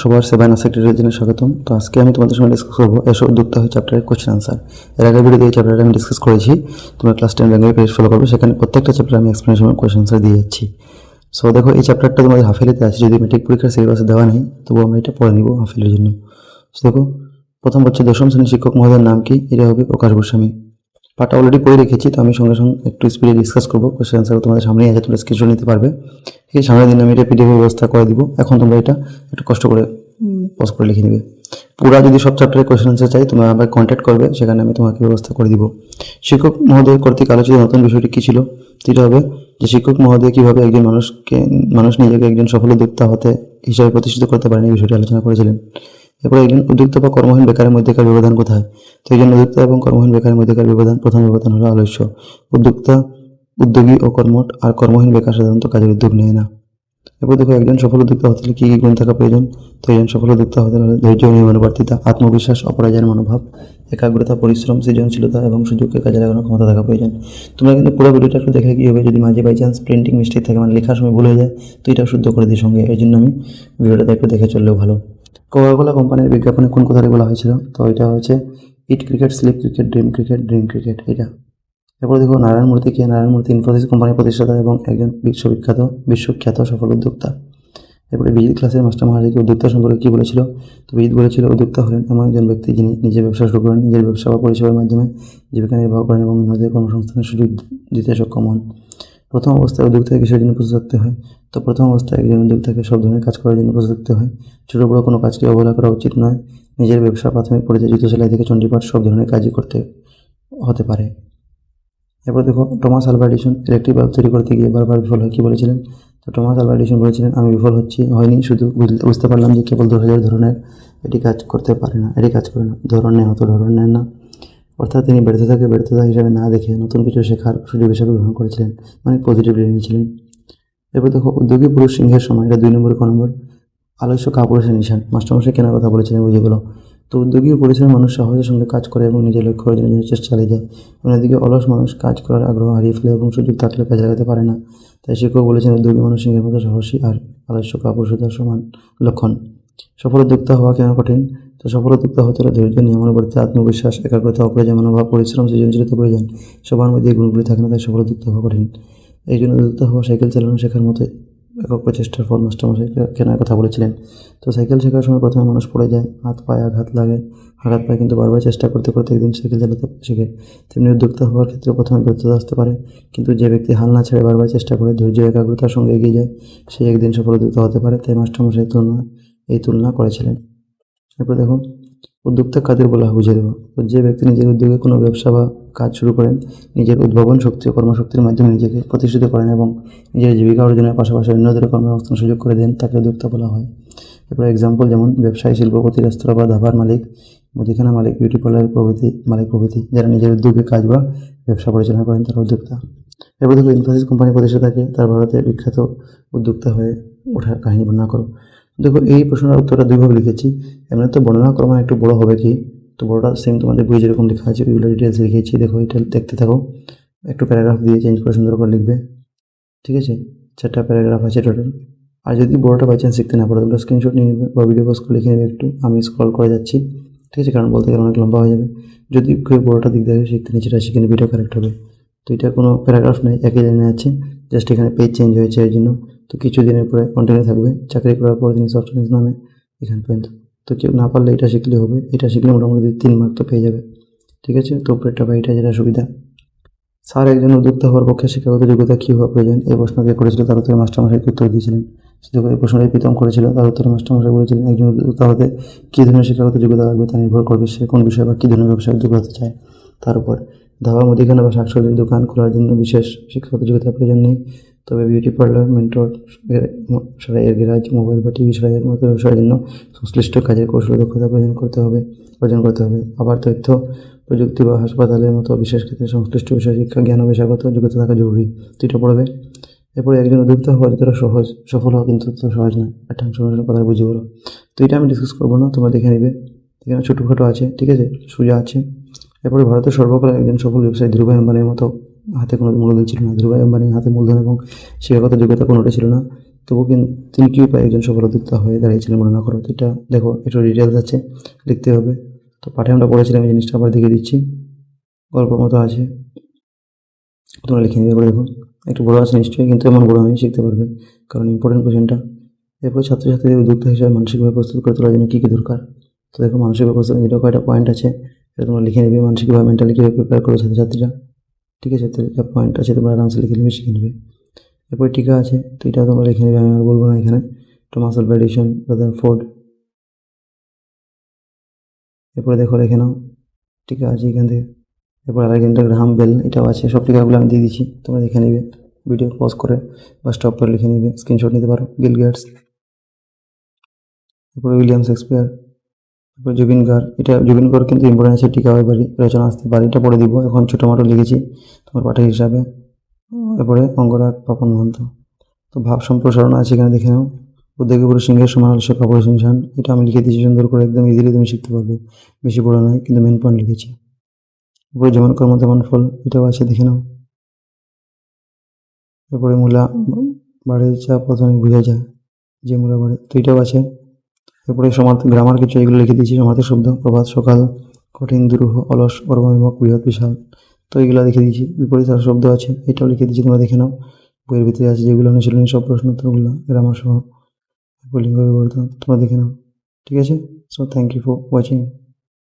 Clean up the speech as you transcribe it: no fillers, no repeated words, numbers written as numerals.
সবার সেবায়ন সেক্রেটারির জন্য স্বাগতম। তো আজকে আমি তোমাদের সঙ্গে ডিসকাস করবো এসব উদ্যোক্তা হয় চ্যাপ্টারের কোশ্চেন আনসার। এর আগের ভিডিওতে এই চ্যাপ্টারটা আমি ডিসকাস করেছি। তোমরা ক্লাস 10 ব্যাঙ্গের পেজ ফলো করবে, সেখানে প্রত্যেকটা চ্যাপ্টার আমি এক্সপ্লেনেশন কোশ্চেন আনসার দিয়ে যাচ্ছি। সো দেখো, এই চ্যাপ্টারটা তোমাদের হাফেলিতে আছে, যদি মেট্রিক পরীক্ষার সিলেবাসে দেওয়া নেই তবু আমরা এটা পড়ে নিব হাফেলির জন্য। সো দেখো, প্রথম হচ্ছে দশম শ্রেণীর শিক্ষক মহোদয়ের নাম কি? এটা হবে প্রকাশ গোস্বামী। পাঠটা অলরেডি পড়ে রেখেছি, তো আমি সঙ্গে সঙ্গে একটু স্পিডে ডিসকাস করবো। কোশ্চেন আনসার তোমাদের সামনেই আছে, তোমরা স্ক্রিনশট নিতে পারবে। ঠিক আছে, সামনের দিন আমি এটা পিডিএফ ব্যবস্থা করে দিব। এখন তোমরা এটা একটু কষ্ট করে পজ করে লিখে নেবে। পুরা যদি সব চ্যাপ্টারের কোশ্চেন আনসার চাই তোমরা আমাকে কন্ট্যাক্ট করবে, সেখানে আমি তোমাকে ব্যবস্থা করে দিব। শিক্ষক মহোদয় কর্তৃক আলোচিত নতুন বিষয়টি কী ছিল? সেটা হবে যে শিক্ষক মহোদয় কীভাবে একজন মানুষ নিজেকে একজন সফল উদ্যোক্তা হতে হিসাবে প্রতিষ্ঠিত করতে পারেন, এই বিষয়টি আলোচনা করেছিলেন। এরপরে একজন উদ্যোক্তা বা কর্মহীন বেকারের মধ্যেকার ব্যবধান কোথায়? তো একজন উদ্যোক্তা এবং কর্মহীন বেকারের মধ্যেকার প্রথম ব্যবধান হলো আলস্য। উদ্যোক্তা উদ্যোগী ও কর্মঠ, আর কর্মহীন বেকার সাধারণত কাজের উদ্যোগ নেয় না। এরপর দেখো, একজন সফল উদ্যোক্তা হতে হলে কী কী গুণ থাকা প্রয়োজন? তো একজন সফল উদ্যোক্তা হতে হলে ধৈর্য, নিয়মানুবর্তিতা, আত্মবিশ্বাস, অপরাজয়ের মনোভাব, একাগ্রতা, পরিশ্রম, সৃজনশীলতা এবং সুযোগকে কাজে লাগানোর ক্ষমতা থাকা প্রয়োজন। তোমরা কিন্তু পুরো ভিডিওটা একটু দেখে কী হবে, যদি মাঝে বাই চান্স প্রিন্টিং মিস্টেক থাকে, মানে লেখার সময় ভুল হয়ে যায়, তো এটা শুদ্ধ করে দিই সঙ্গে। এই জন্য আমি ভিডিওটা একটু দেখে চললেও ভালো। কোকাকোলা কোম্পানির বিজ্ঞাপনে কোন কথাটি বলা হয়েছিল? তো এটা হচ্ছে it cricket, slip cricket, dream cricket, dream cricket, এটা। এরপর দেখো, নারায়ণ মূর্তি কে? নারায়ণ মূর্তি ইনফোসিস কোম্পানির প্রতিষ্ঠাতা এবং একজন বিশ্বখ্যাত সফল উদ্যোক্তা। এরপরে বিজিৎ ক্লাসের মাস্টার মহাশয়কে উদ্যোক্তা সম্পর্কে কী বলেছিল? তো বিজিৎ বলেছিল, উদ্যোক্তা হলেন এমন একজন ব্যক্তি যিনি নিজের ব্যবসা শুরু করেন, নিজের ব্যবসা বা পরিষেবার মাধ্যমে জীবিকা নির্বাহ করেন এবং অন্যদের কর্মসংস্থানের সুযোগ দিতে সক্ষম হন। প্রথম অবস্থায় উদ্যোক্তাকে কিসের জন্য প্রস্তুত থাকতে হয়? তো প্রথম অবস্থায় একজন উদ্যোক্তাকে সব ধরনের কাজ করার জন্য প্রস্তুত থাকতে হয়। ছোটো বড়ো কোনো কাজকে অবহেলা করা উচিত নয়। নিজের ব্যবসা, প্রাথমিক পর্যায়ে জুতো সেলাই থেকে চণ্ডীপাঠ সব ধরনের কাজই করতে হতে পারে। এরপর দেখো, Thomas Alva Edison electric bulb তৈরি করতে গিয়ে বারবার বিফল হয়, কী বলেছিলেন? তো টমাস আলভা এডিসন বলেছিলেন, আমি বিফল হয়নি, শুধু বুঝতে পারলাম যে কেবল 10,000 ধরনের এটি কাজ করে না। ধরন নেন না। অর্থাৎ তিনি ব্যর্থতা হিসাবে না দেখে নতুন কিছু শেখার সুযোগ হিসাবে গ্রহণ করেছিলেন, মানে পজিটিভলি নিয়েছিলেন। এরপর দেখো, উদ্যোগী পুরুষ সিংহের সময়, এটা 2 নম্বর। ক নম্বর? আলস্য কাপুরুষের নিশান। মাস্টারমশাই কেনার কথা বলেছিলেন, বুঝে গেল। তো উদ্যোগী ও পরিশ্রমী মানুষ সাহসের সঙ্গে কাজ করে এবং নিজের লক্ষ্য অর্জনের চেষ্টা চালিয়ে যায়। অন্যদিকে অলস মানুষ কাজ করার আগ্রহ হারিয়ে ফেলে এবং সুযোগ থাকলে কাজে লাগাতে পারে না। তাই শিক্ষক বলেছেন, উদ্যোগী মানুষ সিংহের মতো সাহসী, আর আলস্য কাপুরুষতার সমান লক্ষণ। সফল উদ্যোক্তা হওয়া কেন কঠিন? তো সফল উদ্যোক্তা হতে হলে ধৈর্য, নিয়মানুবর্তিতা, আত্মবিশ্বাস, একাগ্রতা, অপরাজয় মনোভাব, পরিশ্রম, সৃজনশীলতা প্রয়োজন। সবার মধ্যে এই গুণগুলি থাকে না, তাই সফল উদ্যোক্তা হওয়া কঠিন। এই জন্য উদ্যোক্তা হওয়া সাইকেল চালানো শেখার মতো একক প্রচেষ্টার ফল, মাস্টারমশাই কেনার কথা বলেছিলেন। তো সাইকেল শেখার সময় প্রথমে মানুষ পড়ে যায়, হাত পায়ে আঘাত পায়, কিন্তু বারবার চেষ্টা করতে করতে একদিন সাইকেল চালাতে শেখে। তেমনি উদ্যোক্তা হওয়ার ক্ষেত্রে প্রথমে ব্যর্থতা আসতে পারে, কিন্তু যে ব্যক্তি হাল না ছেড়ে বারবার চেষ্টা করে ধৈর্য একাগ্রতার সঙ্গে এগিয়ে যায়, সে একদিন সফল উদ্যোক্তা হতে পারে। তাই মাস্টারমশাই এই তুলনা করেছিলেন। এরপর দেখো, উদ্যোক্তা কাদের বলা হয় বুঝে দেবো। তো যে ব্যক্তি নিজের উদ্যোগে কোনো ব্যবসা বা কাজ শুরু করেন, নিজের উদ্ভাবন শক্তি ও কর্মশক্তির মাধ্যমে নিজেকে প্রতিষ্ঠিত করেন এবং নিজের জীবিকা অর্জনের পাশাপাশি অন্যদের কর্মসংস্থান সুযোগ করে দেন, তাকে উদ্যোক্তা বলা হয়। এরপর এক্সাম্পল, যেমন ব্যবসায়ী, শিল্পপতি, রেস্তোরাঁ বা ধাবার মালিক, মুদিখানা মালিক, বিউটি পার্লার প্রভৃতি, যারা নিজের উদ্যোগে কাজ বা ব্যবসা পরিচালনা করেন, তারা উদ্যোক্তা। এরপর দেখো, ইনফোসিস কোম্পানির প্রতিষ্ঠাতাকে তার ভারতের বিখ্যাত উদ্যোক্তা হয়ে ওঠার কাহিনী বর্ণনা করো। দেখো, এই প্রশ্নের উত্তরটা 2ভাবে লিখেছি। এমনি তো বর্ণনা করো মানে একটু বড় হবে কি, তো বড়টা সেম তোমাদের বই যেরকম লেখা আছে ওইগুলো ডিটেলস লিখেছি। দেখো, এটা দেখতে থাকো, একটু প্যারাগ্রাফ দিয়ে চেঞ্জ করে সুন্দর করে লিখবে। ঠিক আছে, 4টা প্যারাগ্রাফ আছে টোটাল। আর যদি বড়টা বাই চান্স শিখতে না পারো, তোমরা স্ক্রিনশট নিয়ে নেবে বা ভিডিও পজ করে লিখে নেবে একটু। আমি স্ক্রল করে যাচ্ছি, ঠিক আছে, কারণ বলতে গেলে অনেক লম্বা হয়ে যাবে। যদি কেউ বড়টা দিক দেখে শিখতে নিচেটা শিখে নেবে, এটা কারেক্ট হবে। তো এটা কোনো প্যারাগ্রাফ নেই, একই লাইনে আছে, জাস্ট এখানে পেজ চেঞ্জ হয়েছে এর জন্য। তো কিছুদিনের পরে কন্টিনিউ থাকবে। চাকরি করার পর তিনি সফটওয়্যার নামে এখান পর্যন্ত। তো কেউ না পারলে এটা শিখলে হবে, এটা শিখলে মোটামুটি 3 মার্ক তো পেয়ে যাবে। ঠিক আছে, তো উপরেরটা বা এটা যেটা সুবিধা। স্যার, একজন উদ্যোক্তা হওয়ার পক্ষে শিক্ষাগত যোগ্যতা কী হওয়া প্রয়োজন? এই প্রশ্ন কে করেছিল, তার উত্তরে মাস্টারমশাইকে উত্তর দিয়েছিলেন। দেখো, এই প্রশ্নটাই প্রীতম করেছিল, তার উত্তরে মাস্টারমশাই বলেছিলেন, একজন উদ্যোক্তা হতে কী ধরনের শিক্ষাগত যোগ্যতা লাগবে তা নির্ভর করবে সে কোন বিষয় বা কী ধরনের ব্যবসায় উদ্যোক্তা হতে চায় তার উপর। ধাবা, মুদিখানা বা শাকসবজির দোকান খোলার জন্য বিশেষ শিক্ষাগত যোগ্যতার প্রয়োজন নেই। তবে বিউটি পার্লার, মেন্টর, সেলাইয়ের গ্যারাজ, মোবাইল বা টিভি সেলাইয়ের মতো ব্যবসার জন্য সংশ্লিষ্ট কাজের কৌশল দক্ষতা অর্জন করতে হবে। আবার তথ্য প্রযুক্তি বা হাসপাতালের মতো বিশেষ ক্ষেত্রে সংশ্লিষ্ট বিষয় শিক্ষা, জ্ঞান ও পেশাগত যোগ্যতা থাকা জরুরি। তো এটা পড়বে। এরপরে একজন উদ্যোক্তা হওয়া যতটা সহজ, সফল হওয়া কিন্তু তত সহজ নয়। একটা কথা বুঝে বলো। তো এটা আমি ডিসকাস করবো না, তোমরা দেখে নেবে। এখানে ছোটোখাটো আছে, ঠিক আছে, সোজা আছে। এরপরে ভারতের সর্বকালের একজন সফল ব্যবসায়ী ধীরুভাই আম্বানির মতো হাতে কোনো মূলধন ছিল না। ধীরুভাই আম্বানির হাতে মূলধন এবং শিক্ষাগত যোগ্যতা কোনোটা ছিল না। তবু কিন্তু তিনি কি উপায়ে একজন সফল উদ্যোক্তা হয়ে দাঁড়িয়েছিলেন মনে না করো। তো এটা দেখো, একটু ডিটেলস আছে, লিখতে হবে। তো পাঠে আমরা পড়েছিলাম, এই জিনিসটা আবার দেখিয়ে দিচ্ছি, গল্পের মতো আছে, তোমরা লিখে নেবে। দেখো একটু বড় আছে নিশ্চয়ই, কিন্তু এমন বড় নয়, শিখতে পারবে, কারণ ইম্পর্টেন্ট কোশ্চেনটা। এরপরে ছাত্রছাত্রীদের উদ্যোক্তা হিসেবে মানসিকভাবে প্রস্তুত করে তোলার জন্য কী কী দরকার। তো দেখো মানসিকভাবে প্রস্তুত, এটা কয়েকটা পয়েন্ট আছে, এটা তোমরা লিখে নেবে। মানসিকভাবে মেন্টালি কীভাবে প্রিপেয়ার করো ছাত্রছাত্রীরা, ঠিক আছে। তো যা পয়েন্ট আছে তোমরা আরামসে লিখে নেবে, শিখে নেবে। এরপরে টিকা আছে, তো এটা তোমরা লিখে নেবে, আমি আর বলবো না এখানে। তো মাসল ভ্যালিডেশন, রাদারফোর্ড। এরপরে দেখো লিখে নাও, টিকা আছে এখান থেকে। এরপর আলেকজান্ডার গ্রাহাম বেল, এটাও আছে। সব টিকাগুলো আমি দিয়ে দিচ্ছি, তোমরা দেখে নেবে, ভিডিও পজ করে বা স্টপ করে লিখে নেবে, স্ক্রিনশট নিতে পারো। বিল গেটস, এরপরে উইলিয়াম শেক্সপিয়ার, তারপরে জুবিন গার্গ। এটা জুবিন গার্গ কিন্তু ইম্পর্টেন্ট আছে, টিকা হয় বাড়ি রচনা আসতে, বাড়িটা পড়ে দিব, এখন ছোটো মোটো লিখেছি তোমার পাঠের হিসাবে। এরপরে অঙ্গরাগ পাপন মহন্ত। তো ভাব সম্প্রসারণ আছে এখানে, দেখে নাও। উদ্যোগী পুরুষ সিংহের সমান আলস্য অপরিসংখ্যান, এটা আমি লিখে দিয়েছি সুন্দর করে, একদম ইজিলি তুমি শিখতে পারবে, বেশি বড় নয়, কিন্তু মেন পয়েন্ট লিখেছি। এরপরে যেমন কর্ম তেমন ফল, এটাও আছে, দেখে নাও। এরপরে মূলা বাড়ে চা প্রথমে বোঝা যায় যে মূলা বাড়ে, তো এটাও আছে। এরপরে সমার্থক গ্রামার কিছু এগুলো লিখে দিয়েছি, সমার্থক শব্দ, প্রভাত সকাল, কঠিন দুরূহ, অলস, কর্মবিমুখ, বৃহৎ বিশাল, তো এগুলো লিখে দিয়েছি। বিপরীত শব্দ আছে, এটাও লিখে দিয়েছি, তোমরা দেখে নাও। বইয়ের ভিতরে আছে যেগুলো অনুশীলনী, সব প্রশ্ন উত্তরগুলো গ্রামার সহ, লিঙ্গ পরিবর্তন, তোমরা দেখে নাও, ঠিক আছে। So thank you for watching.